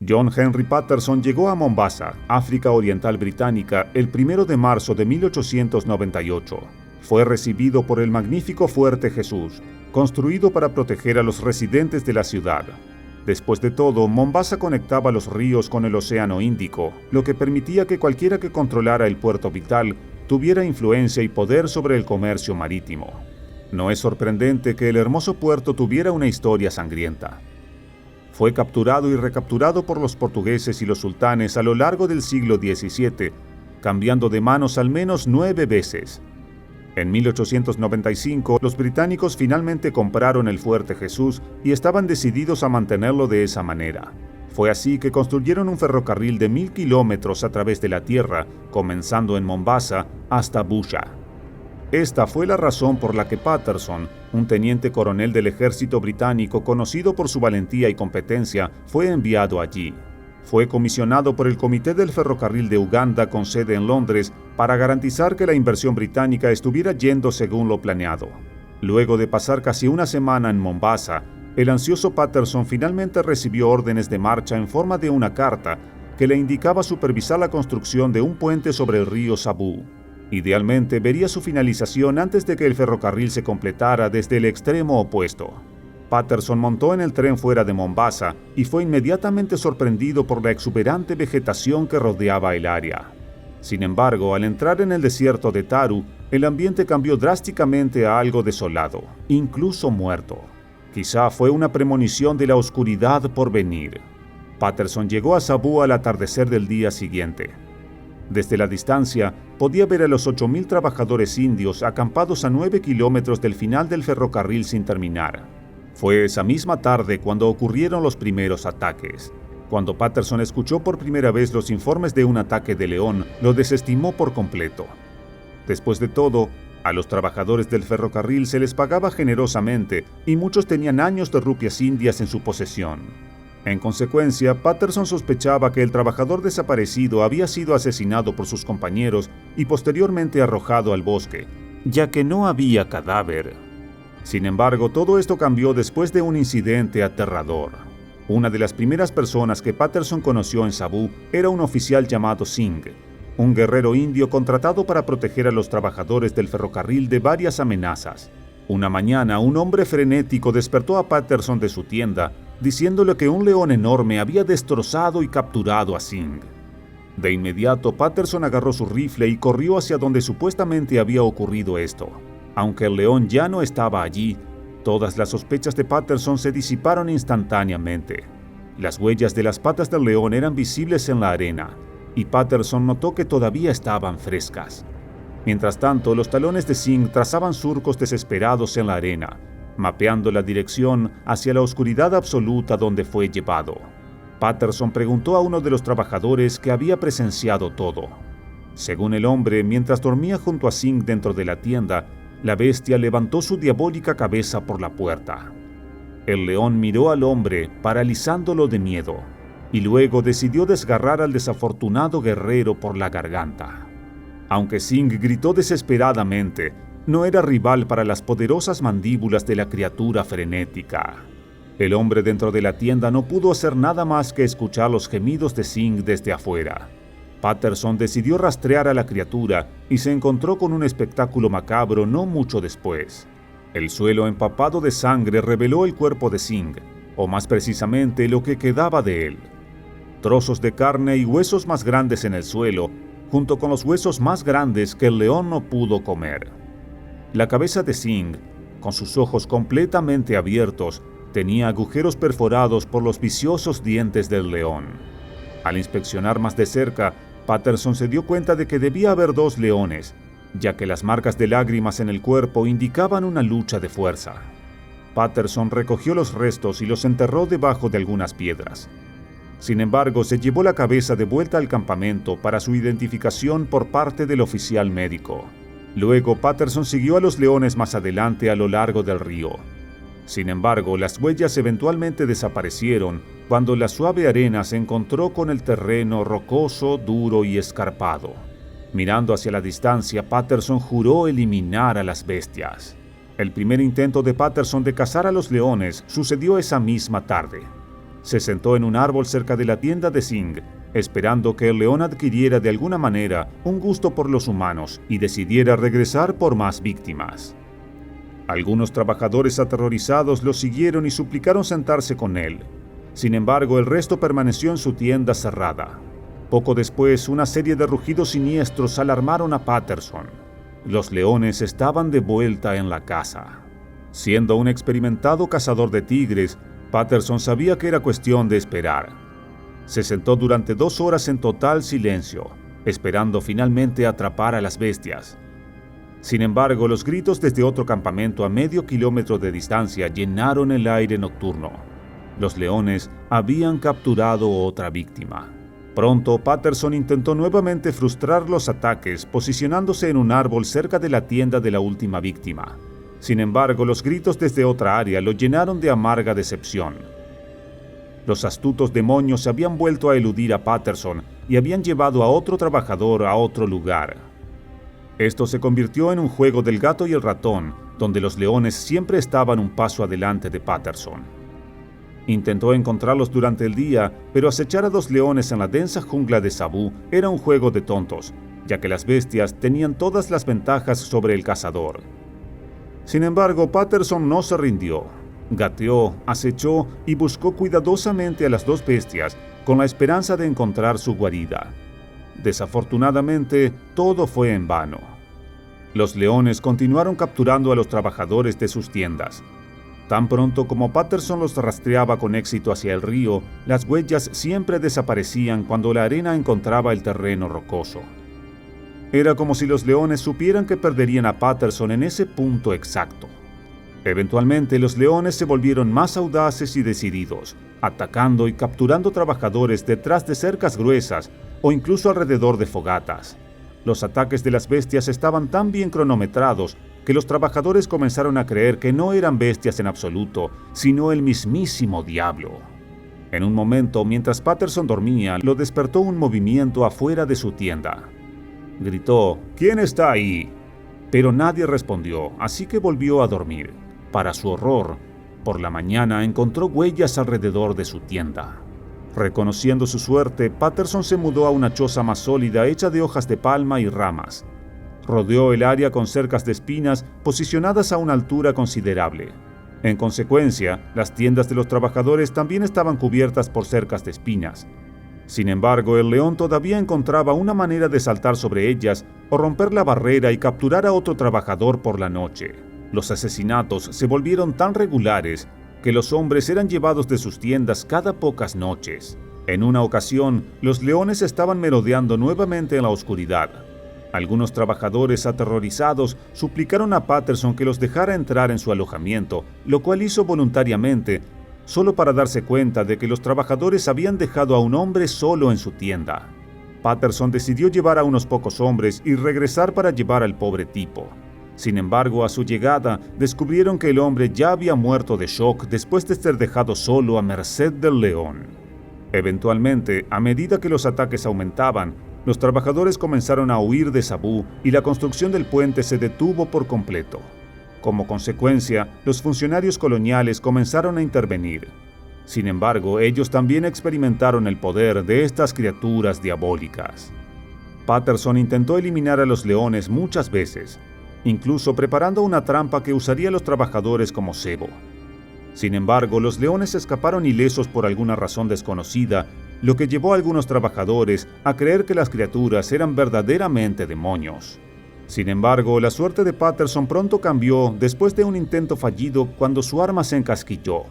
John Henry Patterson llegó a Mombasa, África Oriental Británica, el 1 de marzo de 1898. Fue recibido por el magnífico Fuerte Jesús, construido para proteger a los residentes de la ciudad. Después de todo, Mombasa conectaba los ríos con el Océano Índico, lo que permitía que cualquiera que controlara el puerto vital tuviera influencia y poder sobre el comercio marítimo. No es sorprendente que el hermoso puerto tuviera una historia sangrienta. Fue capturado y recapturado por los portugueses y los sultanes a lo largo del siglo XVII, cambiando de manos al menos 9 veces. En 1895, los británicos finalmente compraron el Fuerte Jesús y estaban decididos a mantenerlo de esa manera. Fue así que construyeron un ferrocarril de 1000 kilómetros a través de la tierra, comenzando en Mombasa hasta Busha. Esta fue la razón por la que Patterson, un teniente coronel del ejército británico conocido por su valentía y competencia, fue enviado allí. Fue comisionado por el Comité del Ferrocarril de Uganda con sede en Londres para garantizar que la inversión británica estuviera yendo según lo planeado. Luego de pasar casi una semana en Mombasa, el ansioso Patterson finalmente recibió órdenes de marcha en forma de una carta que le indicaba supervisar la construcción de un puente sobre el río Sabu. Idealmente vería su finalización antes de que el ferrocarril se completara desde el extremo opuesto. Patterson montó en el tren fuera de Mombasa y fue inmediatamente sorprendido por la exuberante vegetación que rodeaba el área. Sin embargo, al entrar en el desierto de Taru, el ambiente cambió drásticamente a algo desolado, incluso muerto. Quizá fue una premonición de la oscuridad por venir. Patterson llegó a Sabu al atardecer del día siguiente. Desde la distancia, podía ver a los 8000 trabajadores indios acampados a 9 kilómetros del final del ferrocarril sin terminar. Fue esa misma tarde cuando ocurrieron los primeros ataques. Cuando Patterson escuchó por primera vez los informes de un ataque de león, lo desestimó por completo. Después de todo, a los trabajadores del ferrocarril se les pagaba generosamente y muchos tenían años de rupias indias en su posesión. En consecuencia, Patterson sospechaba que el trabajador desaparecido había sido asesinado por sus compañeros y posteriormente arrojado al bosque, ya que no había cadáver. Sin embargo, todo esto cambió después de un incidente aterrador. Una de las primeras personas que Patterson conoció en Sabu era un oficial llamado Singh, un guerrero indio contratado para proteger a los trabajadores del ferrocarril de varias amenazas. Una mañana, un hombre frenético despertó a Patterson de su tienda, diciéndole que un león enorme había destrozado y capturado a Singh. De inmediato, Patterson agarró su rifle y corrió hacia donde supuestamente había ocurrido esto. Aunque el león ya no estaba allí, todas las sospechas de Patterson se disiparon instantáneamente. Las huellas de las patas del león eran visibles en la arena, y Patterson notó que todavía estaban frescas. Mientras tanto, los talones de Singh trazaban surcos desesperados en la arena, mapeando la dirección hacia la oscuridad absoluta donde fue llevado. Patterson preguntó a uno de los trabajadores que había presenciado todo. Según el hombre, mientras dormía junto a Singh dentro de la tienda, la bestia levantó su diabólica cabeza por la puerta. El león miró al hombre, paralizándolo de miedo, y luego decidió desgarrar al desafortunado guerrero por la garganta. Aunque Singh gritó desesperadamente, no era rival para las poderosas mandíbulas de la criatura frenética. El hombre dentro de la tienda no pudo hacer nada más que escuchar los gemidos de Singh desde afuera. Patterson decidió rastrear a la criatura y se encontró con un espectáculo macabro no mucho después. El suelo empapado de sangre reveló el cuerpo de Singh, o más precisamente lo que quedaba de él. Trozos de carne y huesos más grandes en el suelo, junto con los huesos más grandes que el león no pudo comer. La cabeza de Singh, con sus ojos completamente abiertos, tenía agujeros perforados por los viciosos dientes del león. Al inspeccionar más de cerca, Patterson se dio cuenta de que debía haber 2 leones, ya que las marcas de lágrimas en el cuerpo indicaban una lucha de fuerza. Patterson recogió los restos y los enterró debajo de algunas piedras. Sin embargo, se llevó la cabeza de vuelta al campamento para su identificación por parte del oficial médico. Luego, Patterson siguió a los leones más adelante a lo largo del río. Sin embargo, las huellas eventualmente desaparecieron cuando la suave arena se encontró con el terreno rocoso, duro y escarpado. Mirando hacia la distancia, Patterson juró eliminar a las bestias. El primer intento de Patterson de cazar a los leones sucedió esa misma tarde. Se sentó en un árbol cerca de la tienda de Singh, esperando que el león adquiriera de alguna manera un gusto por los humanos y decidiera regresar por más víctimas. Algunos trabajadores aterrorizados lo siguieron y suplicaron sentarse con él. Sin embargo, el resto permaneció en su tienda cerrada. Poco después, una serie de rugidos siniestros alarmaron a Patterson. Los leones estaban de vuelta en la casa. Siendo un experimentado cazador de tigres, Patterson sabía que era cuestión de esperar. Se sentó durante 2 horas en total silencio, esperando finalmente atrapar a las bestias. Sin embargo, los gritos desde otro campamento a medio kilómetro de distancia llenaron el aire nocturno. Los leones habían capturado otra víctima. Pronto, Patterson intentó nuevamente frustrar los ataques, posicionándose en un árbol cerca de la tienda de la última víctima. Sin embargo, los gritos desde otra área lo llenaron de amarga decepción. Los astutos demonios se habían vuelto a eludir a Patterson y habían llevado a otro trabajador a otro lugar. Esto se convirtió en un juego del gato y el ratón, donde los leones siempre estaban un paso adelante de Patterson. Intentó encontrarlos durante el día, pero acechar a 2 leones en la densa jungla de Sabú era un juego de tontos, ya que las bestias tenían todas las ventajas sobre el cazador. Sin embargo, Patterson no se rindió. Gateó, acechó y buscó cuidadosamente a las 2 bestias con la esperanza de encontrar su guarida. Desafortunadamente, todo fue en vano. Los leones continuaron capturando a los trabajadores de sus tiendas. Tan pronto como Patterson los rastreaba con éxito hacia el río, las huellas siempre desaparecían cuando la arena encontraba el terreno rocoso. Era como si los leones supieran que perderían a Patterson en ese punto exacto. Eventualmente, los leones se volvieron más audaces y decididos, atacando y capturando trabajadores detrás de cercas gruesas o incluso alrededor de fogatas. Los ataques de las bestias estaban tan bien cronometrados que los trabajadores comenzaron a creer que no eran bestias en absoluto, sino el mismísimo diablo. En un momento, mientras Patterson dormía, lo despertó un movimiento afuera de su tienda. Gritó, «¿Quién está ahí?», pero nadie respondió, así que volvió a dormir. Para su horror, por la mañana encontró huellas alrededor de su tienda. Reconociendo su suerte, Patterson se mudó a una choza más sólida hecha de hojas de palma y ramas. Rodeó el área con cercas de espinas posicionadas a una altura considerable. En consecuencia, las tiendas de los trabajadores también estaban cubiertas por cercas de espinas. Sin embargo, el león todavía encontraba una manera de saltar sobre ellas o romper la barrera y capturar a otro trabajador por la noche. Los asesinatos se volvieron tan regulares que los hombres eran llevados de sus tiendas cada pocas noches. En una ocasión, los leones estaban merodeando nuevamente en la oscuridad. Algunos trabajadores aterrorizados suplicaron a Patterson que los dejara entrar en su alojamiento, lo cual hizo voluntariamente, solo para darse cuenta de que los trabajadores habían dejado a un hombre solo en su tienda. Patterson decidió llevar a unos pocos hombres y regresar para llevar al pobre tipo. Sin embargo, a su llegada, descubrieron que el hombre ya había muerto de shock después de ser dejado solo a merced del león. Eventualmente, a medida que los ataques aumentaban, los trabajadores comenzaron a huir de Sabú y la construcción del puente se detuvo por completo. Como consecuencia, los funcionarios coloniales comenzaron a intervenir. Sin embargo, ellos también experimentaron el poder de estas criaturas diabólicas. Patterson intentó eliminar a los leones muchas veces, incluso preparando una trampa que usaría a los trabajadores como cebo. Sin embargo, los leones escaparon ilesos por alguna razón desconocida, lo que llevó a algunos trabajadores a creer que las criaturas eran verdaderamente demonios. Sin embargo, la suerte de Patterson pronto cambió después de un intento fallido cuando su arma se encasquilló.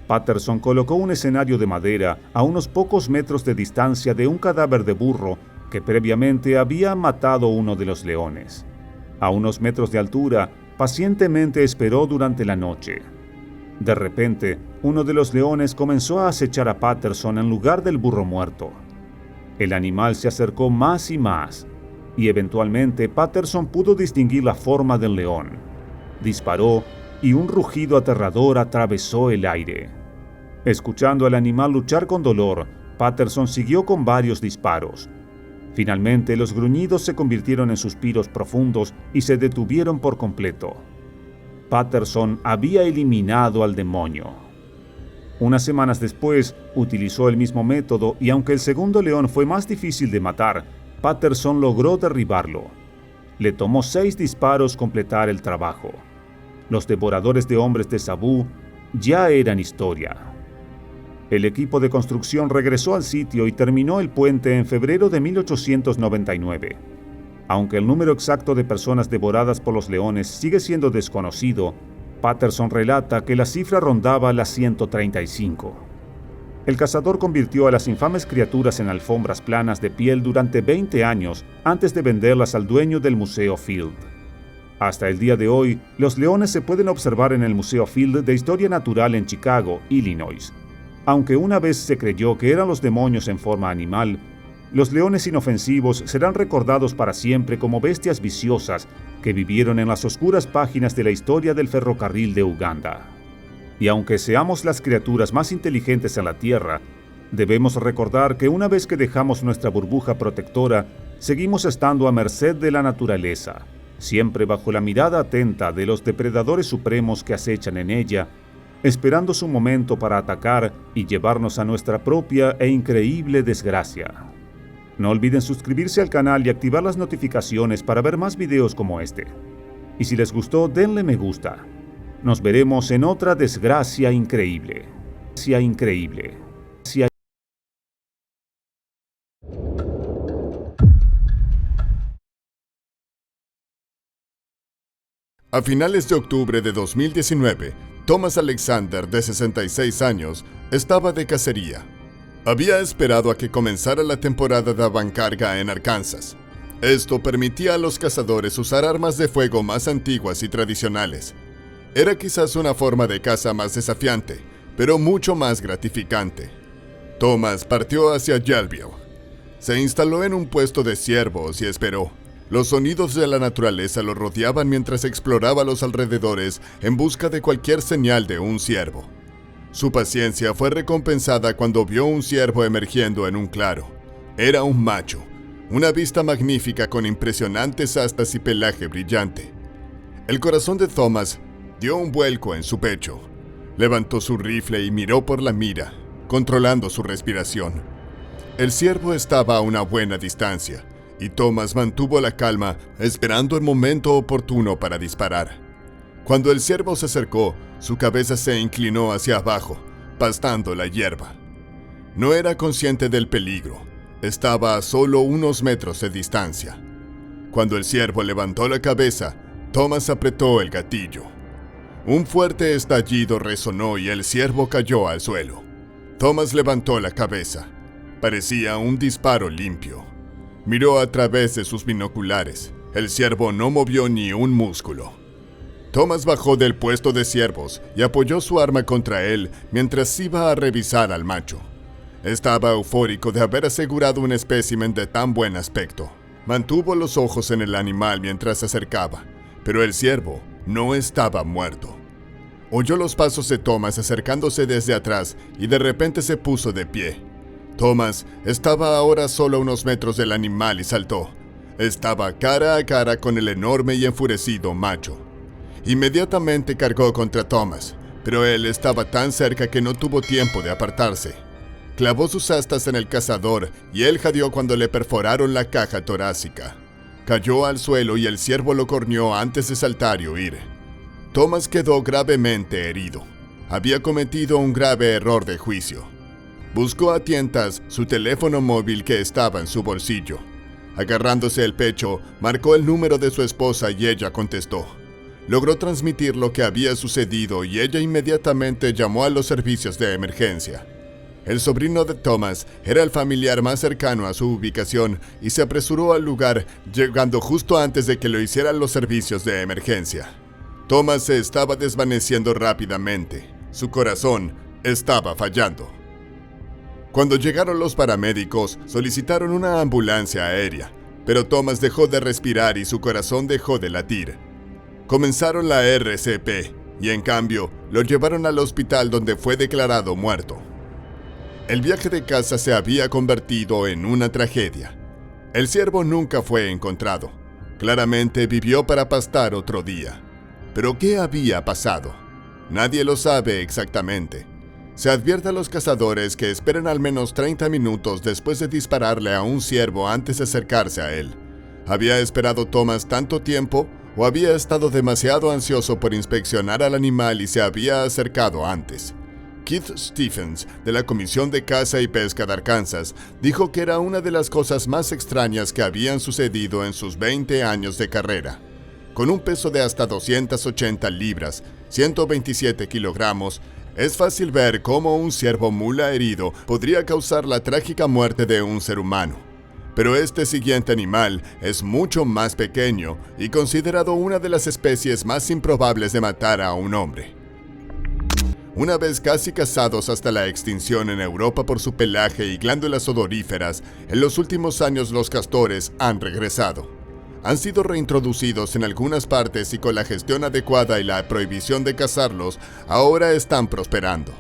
Patterson colocó un escenario de madera a unos pocos metros de distancia de un cadáver de burro que previamente había matado uno de los leones. A unos metros de altura, pacientemente esperó durante la noche. De repente, uno de los leones comenzó a acechar a Patterson en lugar del burro muerto. El animal se acercó más y más, y eventualmente Patterson pudo distinguir la forma del león. Disparó y un rugido aterrador atravesó el aire. Escuchando al animal luchar con dolor, Patterson siguió con varios disparos. Finalmente, los gruñidos se convirtieron en suspiros profundos y se detuvieron por completo. Patterson había eliminado al demonio. Unas semanas después, utilizó el mismo método y aunque el segundo león fue más difícil de matar, Patterson logró derribarlo. Le tomó 6 disparos completar el trabajo. Los devoradores de hombres de Sabú ya eran historia. El equipo de construcción regresó al sitio y terminó el puente en febrero de 1899. Aunque el número exacto de personas devoradas por los leones sigue siendo desconocido, Patterson relata que la cifra rondaba las 135. El cazador convirtió a las infames criaturas en alfombras planas de piel durante 20 años antes de venderlas al dueño del Museo Field. Hasta el día de hoy, los leones se pueden observar en el Museo Field de Historia Natural en Chicago, Illinois. Aunque una vez se creyó que eran los demonios en forma animal, los leones inofensivos serán recordados para siempre como bestias viciosas que vivieron en las oscuras páginas de la historia del ferrocarril de Uganda. Y aunque seamos las criaturas más inteligentes en la Tierra, debemos recordar que una vez que dejamos nuestra burbuja protectora, seguimos estando a merced de la naturaleza, siempre bajo la mirada atenta de los depredadores supremos que acechan en ella, esperando su momento para atacar y llevarnos a nuestra propia e increíble desgracia. No olviden suscribirse al canal y activar las notificaciones para ver más videos como este. Y si les gustó, denle me gusta. Nos veremos en otra desgracia increíble. A finales de octubre de 2019, Thomas Alexander, de 66 años, estaba de cacería. Había esperado a que comenzara la temporada de avancarga en Arkansas. Esto permitía a los cazadores usar armas de fuego más antiguas y tradicionales. Era quizás una forma de caza más desafiante, pero mucho más gratificante. Thomas partió hacia Yellville. Se instaló en un puesto de ciervos y esperó. Los sonidos de la naturaleza lo rodeaban mientras exploraba los alrededores en busca de cualquier señal de un ciervo. Su paciencia fue recompensada cuando vio un ciervo emergiendo en un claro. Era un macho, una vista magnífica con impresionantes astas y pelaje brillante. El corazón de Thomas dio un vuelco en su pecho. Levantó su rifle y miró por la mira, controlando su respiración. El ciervo estaba a una buena distancia, y Thomas mantuvo la calma, esperando el momento oportuno para disparar. Cuando el ciervo se acercó, su cabeza se inclinó hacia abajo, pastando la hierba. No era consciente del peligro. Estaba a solo unos metros de distancia. Cuando el ciervo levantó la cabeza, Thomas apretó el gatillo. Un fuerte estallido resonó y el ciervo cayó al suelo. Thomas levantó la cabeza. Parecía un disparo limpio. Miró a través de sus binoculares. El ciervo no movió ni un músculo. Thomas bajó del puesto de ciervos y apoyó su arma contra él mientras iba a revisar al macho. Estaba eufórico de haber asegurado un espécimen de tan buen aspecto. Mantuvo los ojos en el animal mientras se acercaba, pero el ciervo no estaba muerto. Oyó los pasos de Thomas acercándose desde atrás y de repente se puso de pie. Thomas estaba ahora solo a unos metros del animal y saltó. Estaba cara a cara con el enorme y enfurecido macho. Inmediatamente cargó contra Thomas, pero él estaba tan cerca que no tuvo tiempo de apartarse. Clavó sus astas en el cazador y él jadeó cuando le perforaron la caja torácica. Cayó al suelo y el ciervo lo corneó antes de saltar y huir. Thomas quedó gravemente herido. Había cometido un grave error de juicio. Buscó a tientas su teléfono móvil que estaba en su bolsillo. Agarrándose el pecho, marcó el número de su esposa y ella contestó. Logró transmitir lo que había sucedido y ella inmediatamente llamó a los servicios de emergencia. El sobrino de Thomas era el familiar más cercano a su ubicación y se apresuró al lugar, llegando justo antes de que lo hicieran los servicios de emergencia. Thomas se estaba desvaneciendo rápidamente. Su corazón estaba fallando. Cuando llegaron los paramédicos, solicitaron una ambulancia aérea, pero Thomas dejó de respirar y su corazón dejó de latir. Comenzaron la RCP y en cambio lo llevaron al hospital donde fue declarado muerto. El viaje de caza se había convertido en una tragedia. El ciervo nunca fue encontrado. Claramente vivió para pastar otro día. Pero ¿qué había pasado? Nadie lo sabe exactamente. Se advierte a los cazadores que esperen al menos 30 minutos después de dispararle a un ciervo antes de acercarse a él. ¿Había esperado Thomas tanto tiempo o había estado demasiado ansioso por inspeccionar al animal y se había acercado antes? Keith Stephens, de la Comisión de Caza y Pesca de Arkansas, dijo que era una de las cosas más extrañas que habían sucedido en sus 20 años de carrera. Con un peso de hasta 280 libras, 127 kilogramos, es fácil ver cómo un ciervo mula herido podría causar la trágica muerte de un ser humano. Pero este siguiente animal es mucho más pequeño y considerado una de las especies más improbables de matar a un hombre. Una vez casi cazados hasta la extinción en Europa por su pelaje y glándulas odoríferas, en los últimos años los castores han regresado. Han sido reintroducidos en algunas partes y con la gestión adecuada y la prohibición de cazarlos, ahora están prosperando.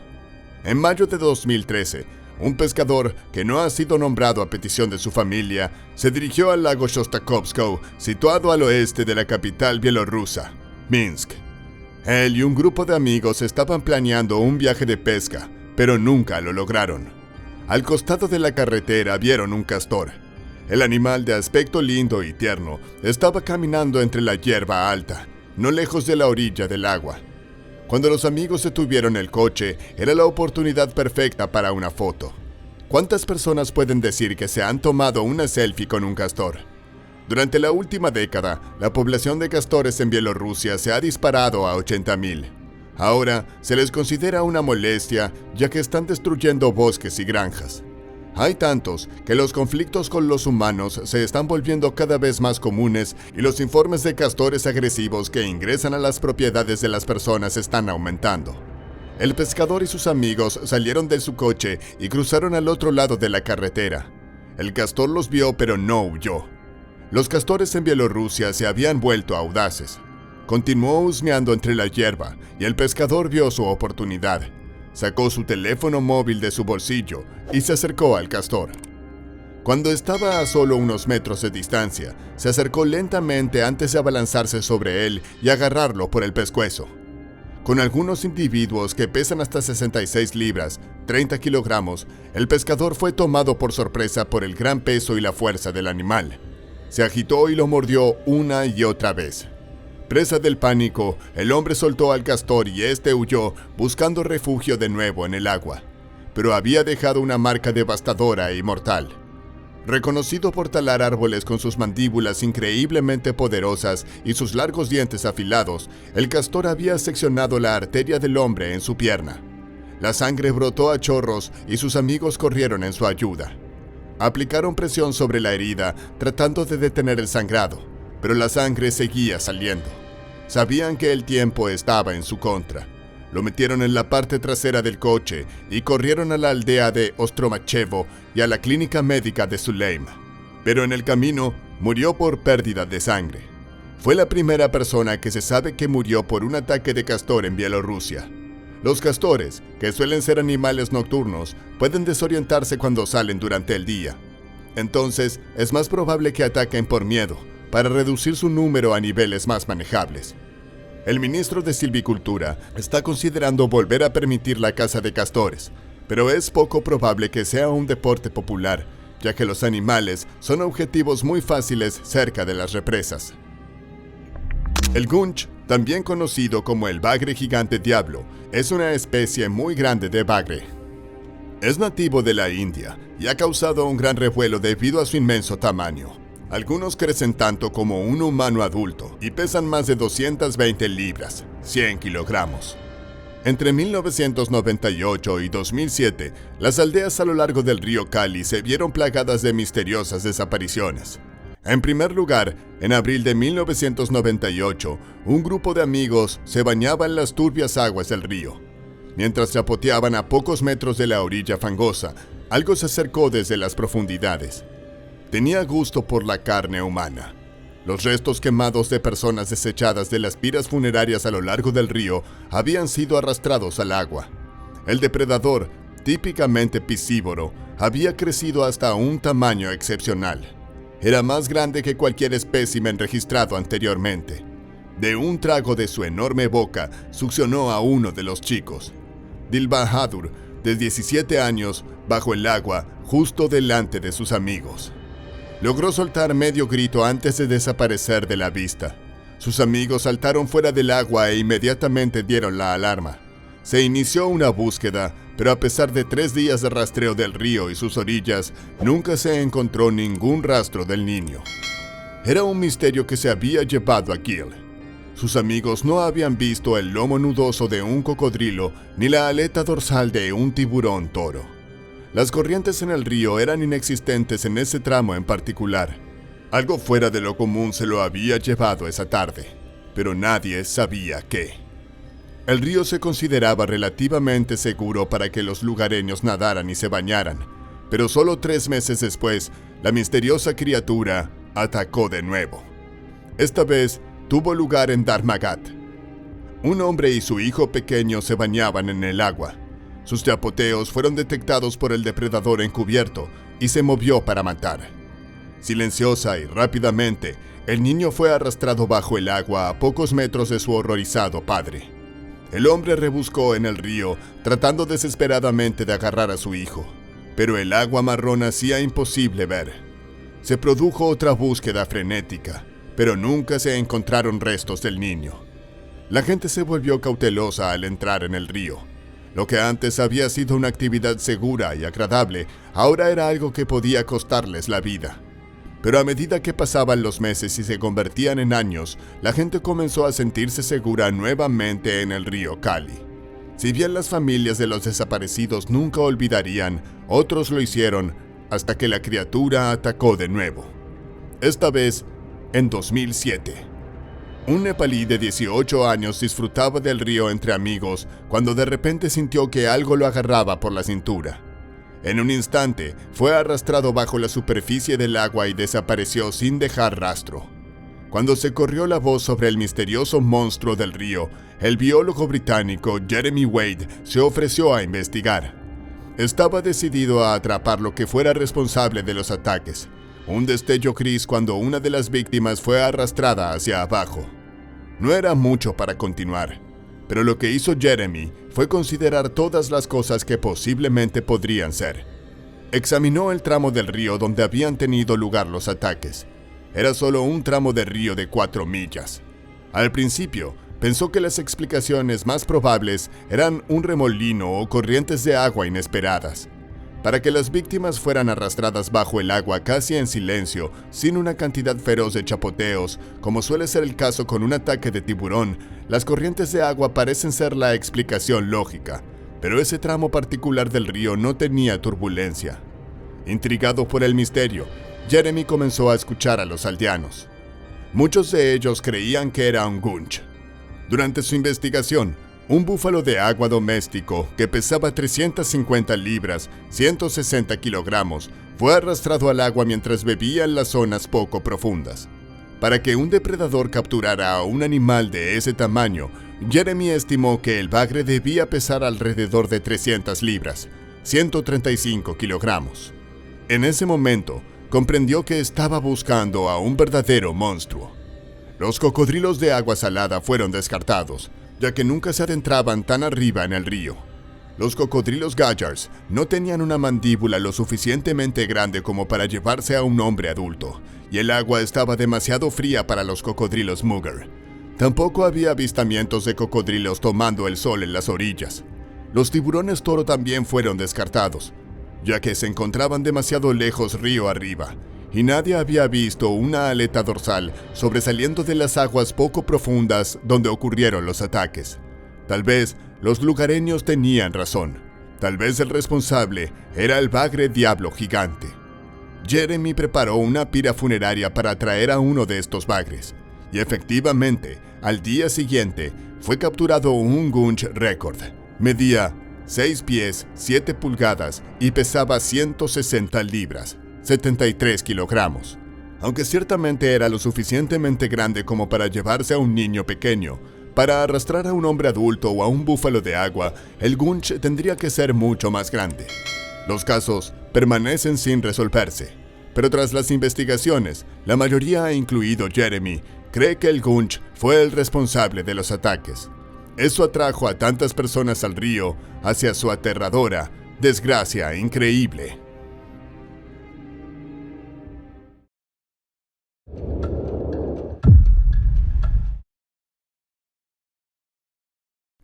En mayo de 2013, un pescador que no ha sido nombrado a petición de su familia se dirigió al lago Shostakovsko, situado al oeste de la capital bielorrusa, Minsk. Él y un grupo de amigos estaban planeando un viaje de pesca, pero nunca lo lograron. Al costado de la carretera vieron un castor. El animal, de aspecto lindo y tierno, estaba caminando entre la hierba alta, no lejos de la orilla del agua. Cuando los amigos detuvieron el coche, era la oportunidad perfecta para una foto. ¿Cuántas personas pueden decir que se han tomado una selfie con un castor? Durante la última década, la población de castores en Bielorrusia se ha disparado a 80,000. Ahora se les considera una molestia, ya que están destruyendo bosques y granjas. Hay tantos que los conflictos con los humanos se están volviendo cada vez más comunes y los informes de castores agresivos que ingresan a las propiedades de las personas están aumentando. El pescador y sus amigos salieron de su coche y cruzaron al otro lado de la carretera. El castor los vio, pero no huyó. Los castores en Bielorrusia se habían vuelto audaces. Continuó husmeando entre la hierba y el pescador vio su oportunidad. Sacó su teléfono móvil de su bolsillo y se acercó al castor. Cuando estaba a solo unos metros de distancia, se acercó lentamente antes de abalanzarse sobre él y agarrarlo por el pescuezo. Con algunos individuos que pesan hasta 66 libras, 30 kilogramos, el pescador fue tomado por sorpresa por el gran peso y la fuerza del animal. Se agitó y lo mordió una y otra vez. Presa del pánico, el hombre soltó al castor y este huyó, buscando refugio de nuevo en el agua. Pero había dejado una marca devastadora e mortal. Reconocido por talar árboles con sus mandíbulas increíblemente poderosas y sus largos dientes afilados, el castor había seccionado la arteria del hombre en su pierna. La sangre brotó a chorros y sus amigos corrieron en su ayuda. Aplicaron presión sobre la herida, tratando de detener el sangrado, pero la sangre seguía saliendo. Sabían que el tiempo estaba en su contra. Lo metieron en la parte trasera del coche y corrieron a la aldea de Ostromachevo y a la clínica médica de Suleim. Pero en el camino murió por pérdida de sangre. Fue la primera persona que se sabe que murió por un ataque de castor en Bielorrusia. Los castores, que suelen ser animales nocturnos, pueden desorientarse cuando salen durante el día. Entonces, es más probable que ataquen por miedo, para reducir su número a niveles más manejables. El ministro de Silvicultura está considerando volver a permitir la caza de castores, pero es poco probable que sea un deporte popular, ya que los animales son objetivos muy fáciles cerca de las represas. El gunch, también conocido como el bagre gigante diablo, es una especie muy grande de bagre. Es nativo de la India y ha causado un gran revuelo debido a su inmenso tamaño. Algunos crecen tanto como un humano adulto y pesan más de 220 libras, 100 kilogramos. Entre 1998 y 2007, las aldeas a lo largo del río Cali se vieron plagadas de misteriosas desapariciones. En primer lugar, en abril de 1998, un grupo de amigos se bañaba en las turbias aguas del río. Mientras chapoteaban a pocos metros de la orilla fangosa, algo se acercó desde las profundidades. Tenía gusto por la carne humana. Los restos quemados de personas desechadas de las piras funerarias a lo largo del río habían sido arrastrados al agua. El depredador, típicamente piscívoro, había crecido hasta un tamaño excepcional. Era más grande que cualquier espécimen registrado anteriormente. De un trago de su enorme boca, succionó a uno de los chicos. Dilbahadur de 17 años, bajo el agua, justo delante de sus amigos. Logró soltar medio grito antes de desaparecer de la vista. Sus amigos saltaron fuera del agua e inmediatamente dieron la alarma. Se inició una búsqueda, pero a pesar de 3 días de rastreo del río y sus orillas, nunca se encontró ningún rastro del niño. Era un misterio que se había llevado a Gill. Sus amigos no habían visto el lomo nudoso de un cocodrilo ni la aleta dorsal de un tiburón toro. Las corrientes en el río eran inexistentes en ese tramo en particular. Algo fuera de lo común se lo había llevado esa tarde, pero nadie sabía qué. El río se consideraba relativamente seguro para que los lugareños nadaran y se bañaran, pero solo 3 meses después, la misteriosa criatura atacó de nuevo. Esta vez tuvo lugar en Dharmagat. Un hombre y su hijo pequeño se bañaban en el agua. Sus chapoteos fueron detectados por el depredador encubierto y se movió para matar. Silenciosa y rápidamente, el niño fue arrastrado bajo el agua a pocos metros de su horrorizado padre. El hombre rebuscó en el río, tratando desesperadamente de agarrar a su hijo, pero el agua marrón hacía imposible ver. Se produjo otra búsqueda frenética, pero nunca se encontraron restos del niño. La gente se volvió cautelosa al entrar en el río. Lo que antes había sido una actividad segura y agradable, ahora era algo que podía costarles la vida. Pero a medida que pasaban los meses y se convertían en años, la gente comenzó a sentirse segura nuevamente en el río Cali. Si bien las familias de los desaparecidos nunca olvidarían, otros lo hicieron hasta que la criatura atacó de nuevo. Esta vez, en 2007. Un nepalí de 18 años disfrutaba del río entre amigos cuando de repente sintió que algo lo agarraba por la cintura. En un instante, fue arrastrado bajo la superficie del agua y desapareció sin dejar rastro. Cuando se corrió la voz sobre el misterioso monstruo del río, el biólogo británico Jeremy Wade se ofreció a investigar. Estaba decidido a atrapar lo que fuera responsable de los ataques. Un destello gris cuando una de las víctimas fue arrastrada hacia abajo. No era mucho para continuar, pero lo que hizo Jeremy fue considerar todas las cosas que posiblemente podrían ser. Examinó el tramo del río donde habían tenido lugar los ataques. Era solo un tramo de río de 4 millas. Al principio, pensó que las explicaciones más probables eran un remolino o corrientes de agua inesperadas. Para que las víctimas fueran arrastradas bajo el agua casi en silencio, sin una cantidad feroz de chapoteos, como suele ser el caso con un ataque de tiburón, las corrientes de agua parecen ser la explicación lógica, pero ese tramo particular del río no tenía turbulencia. Intrigado por el misterio, Jeremy comenzó a escuchar a los aldeanos. Muchos de ellos creían que era un gunch. Durante su investigación, un búfalo de agua doméstico que pesaba 350 libras, 160 kilogramos, fue arrastrado al agua mientras bebía en las zonas poco profundas. Para que un depredador capturara a un animal de ese tamaño, Jeremy estimó que el bagre debía pesar alrededor de 300 libras, 135 kilogramos. En ese momento, comprendió que estaba buscando a un verdadero monstruo. Los cocodrilos de agua salada fueron descartados, ya que nunca se adentraban tan arriba en el río. Los cocodrilos Gajars no tenían una mandíbula lo suficientemente grande como para llevarse a un hombre adulto, y el agua estaba demasiado fría para los cocodrilos Mugger. Tampoco había avistamientos de cocodrilos tomando el sol en las orillas. Los tiburones toro también fueron descartados, ya que se encontraban demasiado lejos río arriba, y nadie había visto una aleta dorsal sobresaliendo de las aguas poco profundas donde ocurrieron los ataques. Tal vez los lugareños tenían razón. Tal vez el responsable era el bagre diablo gigante. Jeremy preparó una pira funeraria para traer a uno de estos bagres, y efectivamente, al día siguiente, fue capturado un gunch récord. Medía 6 pies, 7 pulgadas y pesaba 160 libras. 73 kilogramos. Aunque ciertamente era lo suficientemente grande como para llevarse a un niño pequeño, para arrastrar a un hombre adulto o a un búfalo de agua, el gunch tendría que ser mucho más grande. Los casos permanecen sin resolverse, pero tras las investigaciones, la mayoría, incluido Jeremy, cree que el gunch fue el responsable de los ataques. Eso atrajo a tantas personas al río hacia su aterradora desgracia increíble.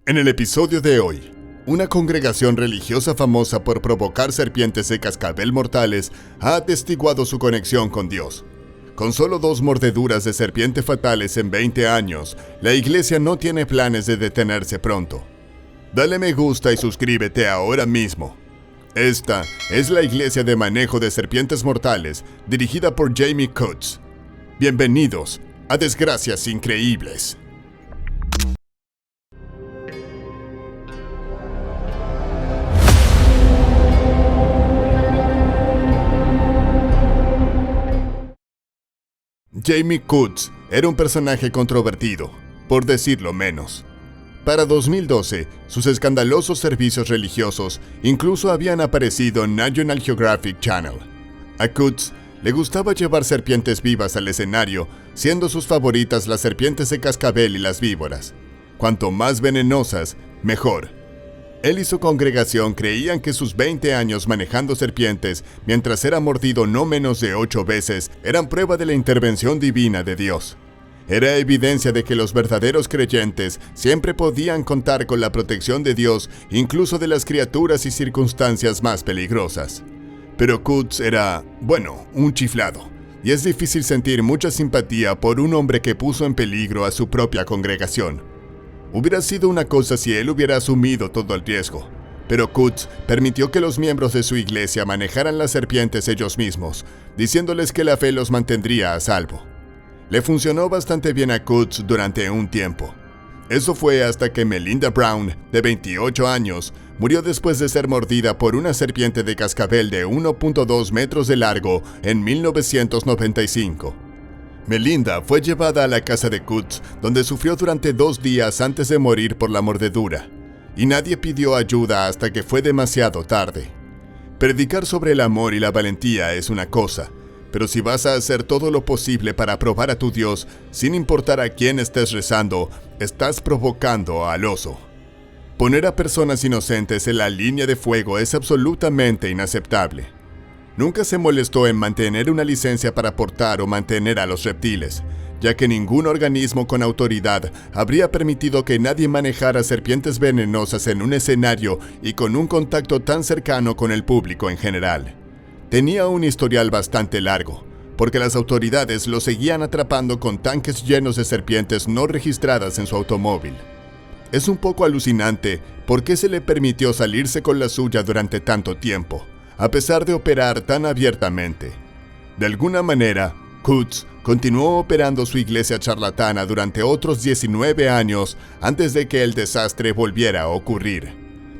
En el episodio de hoy, una congregación religiosa famosa por provocar serpientes de cascabel mortales ha atestiguado su conexión con Dios. Con solo 2 mordeduras de serpiente fatales en 20 años, la iglesia no tiene planes de detenerse pronto. Dale me gusta y suscríbete ahora mismo. Esta es la iglesia de manejo de serpientes mortales, dirigida por Jamie Coates. Bienvenidos a Desgracias Increíbles. Jamie Coates era un personaje controvertido, por decirlo menos. Para 2012, sus escandalosos servicios religiosos incluso habían aparecido en National Geographic Channel. A Coates le gustaba llevar serpientes vivas al escenario, siendo sus favoritas las serpientes de cascabel y las víboras. Cuanto más venenosas, mejor. Él y su congregación creían que sus 20 años manejando serpientes, mientras era mordido no menos de 8 veces, eran prueba de la intervención divina de Dios. Era evidencia de que los verdaderos creyentes siempre podían contar con la protección de Dios, incluso de las criaturas y circunstancias más peligrosas. Pero Coates era, un chiflado, y es difícil sentir mucha simpatía por un hombre que puso en peligro a su propia congregación. Hubiera sido una cosa si él hubiera asumido todo el riesgo, pero Coates permitió que los miembros de su iglesia manejaran las serpientes ellos mismos, diciéndoles que la fe los mantendría a salvo. Le funcionó bastante bien a Coates durante un tiempo. Eso fue hasta que Melinda Brown, de 28 años, murió después de ser mordida por una serpiente de cascabel de 1.2 metros de largo en 1995. Melinda fue llevada a la casa de Coates, donde sufrió durante 2 días antes de morir por la mordedura, y nadie pidió ayuda hasta que fue demasiado tarde. Predicar sobre el amor y la valentía es una cosa, pero si vas a hacer todo lo posible para probar a tu Dios, sin importar a quién estés rezando, estás provocando al oso. Poner a personas inocentes en la línea de fuego es absolutamente inaceptable. Nunca se molestó en mantener una licencia para portar o mantener a los reptiles, ya que ningún organismo con autoridad habría permitido que nadie manejara serpientes venenosas en un escenario y con un contacto tan cercano con el público en general. Tenía un historial bastante largo, porque las autoridades lo seguían atrapando con tanques llenos de serpientes no registradas en su automóvil. Es un poco alucinante por qué se le permitió salirse con la suya durante tanto tiempo, a pesar de operar tan abiertamente. De alguna manera, Coates continuó operando su iglesia charlatana durante otros 19 años antes de que el desastre volviera a ocurrir.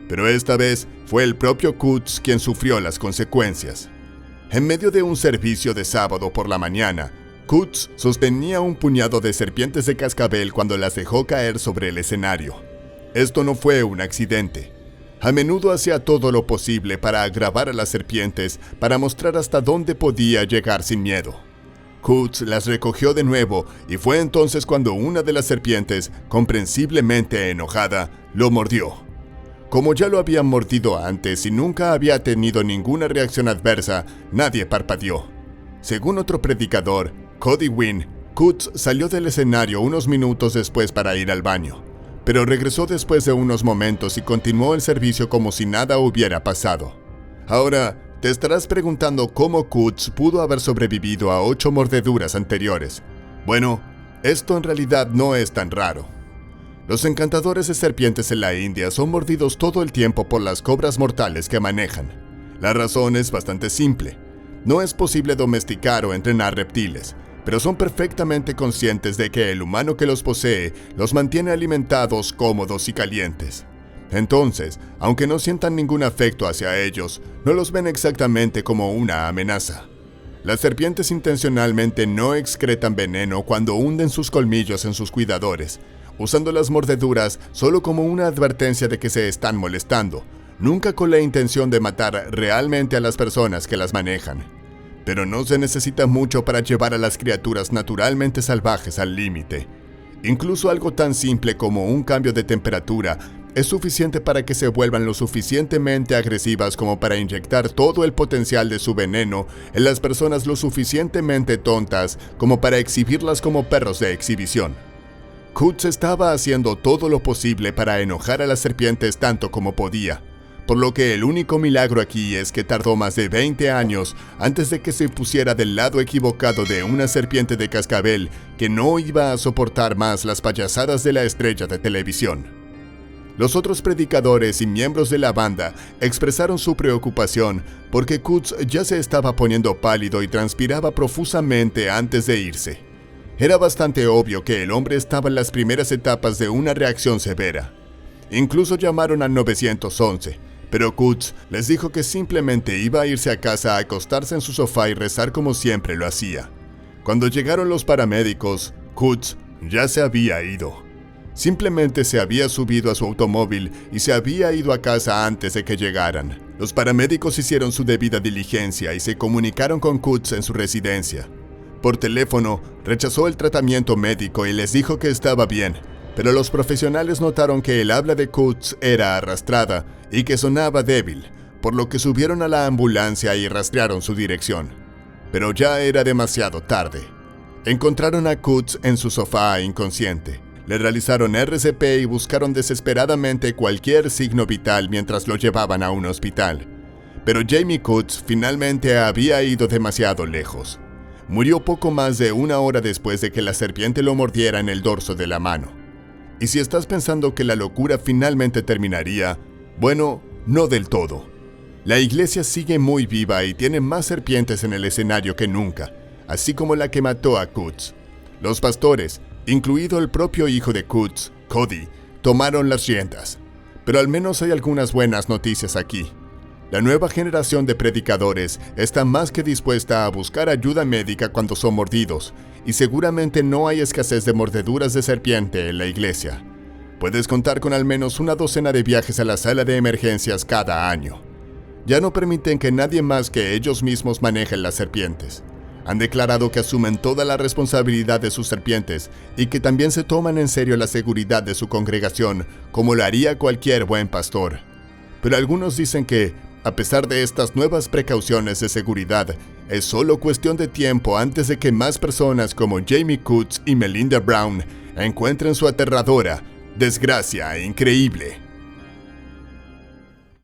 Pero esta vez fue el propio Coates quien sufrió las consecuencias. En medio de un servicio de sábado por la mañana, Coates sostenía un puñado de serpientes de cascabel cuando las dejó caer sobre el escenario. Esto no fue un accidente. A menudo hacía todo lo posible para agravar a las serpientes, para mostrar hasta dónde podía llegar sin miedo. Coates las recogió de nuevo y fue entonces cuando una de las serpientes, comprensiblemente enojada, lo mordió. Como ya lo habían mordido antes y nunca había tenido ninguna reacción adversa, nadie parpadeó. Según otro predicador, Cody Wynn, Coates salió del escenario unos minutos después para ir al baño, pero regresó después de unos momentos y continuó el servicio como si nada hubiera pasado. Ahora, te estarás preguntando cómo Coates pudo haber sobrevivido a 8 mordeduras anteriores. Bueno, esto en realidad no es tan raro. Los encantadores de serpientes en la India son mordidos todo el tiempo por las cobras mortales que manejan. La razón es bastante simple. No es posible domesticar o entrenar reptiles, pero son perfectamente conscientes de que el humano que los posee los mantiene alimentados, cómodos y calientes. Entonces, aunque no sientan ningún afecto hacia ellos, no los ven exactamente como una amenaza. Las serpientes intencionalmente no excretan veneno cuando hunden sus colmillos en sus cuidadores, usando las mordeduras solo como una advertencia de que se están molestando, nunca con la intención de matar realmente a las personas que las manejan. Pero no se necesita mucho para llevar a las criaturas naturalmente salvajes al límite. Incluso algo tan simple como un cambio de temperatura es suficiente para que se vuelvan lo suficientemente agresivas como para inyectar todo el potencial de su veneno en las personas lo suficientemente tontas como para exhibirlas como perros de exhibición. Coots estaba haciendo todo lo posible para enojar a las serpientes tanto como podía, por lo que el único milagro aquí es que tardó más de 20 años antes de que se pusiera del lado equivocado de una serpiente de cascabel que no iba a soportar más las payasadas de la estrella de televisión. Los otros predicadores y miembros de la banda expresaron su preocupación porque Coots ya se estaba poniendo pálido y transpiraba profusamente antes de irse. Era bastante obvio que el hombre estaba en las primeras etapas de una reacción severa. Incluso llamaron al 911, pero Coots les dijo que simplemente iba a irse a casa a acostarse en su sofá y rezar como siempre lo hacía. Cuando llegaron los paramédicos, Coots ya se había ido. Simplemente se había subido a su automóvil y se había ido a casa antes de que llegaran. Los paramédicos hicieron su debida diligencia y se comunicaron con Coots en su residencia. Por teléfono, rechazó el tratamiento médico y les dijo que estaba bien, pero los profesionales notaron que el habla de Coots era arrastrada y que sonaba débil, por lo que subieron a la ambulancia y rastrearon su dirección. Pero ya era demasiado tarde. Encontraron a Coots en su sofá inconsciente. Le realizaron RCP y buscaron desesperadamente cualquier signo vital mientras lo llevaban a un hospital. Pero Jamie Coots finalmente había ido demasiado lejos. Murió poco más de una hora después de que la serpiente lo mordiera en el dorso de la mano. Y si estás pensando que la locura finalmente terminaría, bueno, no del todo. La iglesia sigue muy viva y tiene más serpientes en el escenario que nunca, así como la que mató a Coots. Los pastores, incluido el propio hijo de Coots, Cody, tomaron las riendas. Pero al menos hay algunas buenas noticias aquí. La nueva generación de predicadores está más que dispuesta a buscar ayuda médica cuando son mordidos, y seguramente no hay escasez de mordeduras de serpiente en la iglesia. Puedes contar con al menos una docena de viajes a la sala de emergencias cada año. Ya no permiten que nadie más que ellos mismos manejen las serpientes. Han declarado que asumen toda la responsabilidad de sus serpientes y que también se toman en serio la seguridad de su congregación, como lo haría cualquier buen pastor. Pero algunos dicen que, a pesar de estas nuevas precauciones de seguridad, es solo cuestión de tiempo antes de que más personas como Jamie Coots y Melinda Brown encuentren su aterradora desgracia increíble.